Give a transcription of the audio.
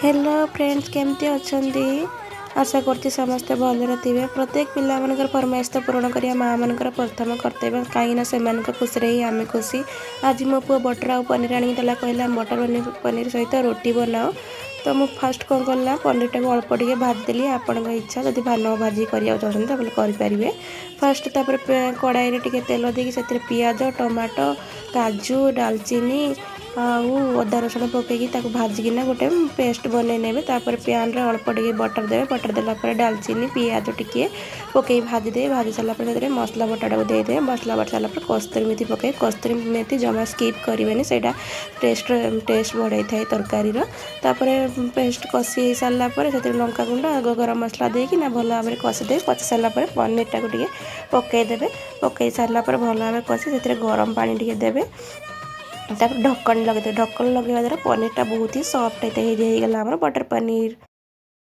Hello friends केमती अच्छी आशा करती समस्ते भलरे थे। प्रत्येक पिला मानकर फरमाइश तो पूरण करिया माँ मानकर प्रथम कर्तव्य कहीं से खुशी रही आम खुशी। आज मो पु बटर आ पनीर आनिकला कहला बटर पनीर सहित रोटी बनाओ। तो मुझे फास्ट कौन कला पनीर टाक अल्प टे भाजीदेली आपण इच्छा जब न भाजी करा चाहते करें। फास्ट तापर कड़ाई टे तेल देकी से पियाज टमाटो काजू डालचीनी अदा रसुण पकईकी भाजिकिना गोटे पेस्ट बनई ने पैन रे अल्प टे बटर देवे। बटर देलापर डालचीनी पियाज टिके पकई भाजीदे भाजी सारापर मसला बटाटा को देदे। मसला बटा सारापर कस्तूरी मेथी पकई कस्तूरी मेथी जमा स्किप करें से टेस्ट बढ़ाई थाए तरकारी। पेस्ट कषि सारापर से लंका गुंड गरम मसला देकी ना भल भाव में कषिदे। कषि सारापर पनीर टाक पकईदे। पकई सारापर भल भाव कषि से गरम पानी टे देवे। ढक्कन लगे ढक्कन लगे द्वारा पनीर टा बहुत ही सॉफ्ट होता है। गला बटर पनीर।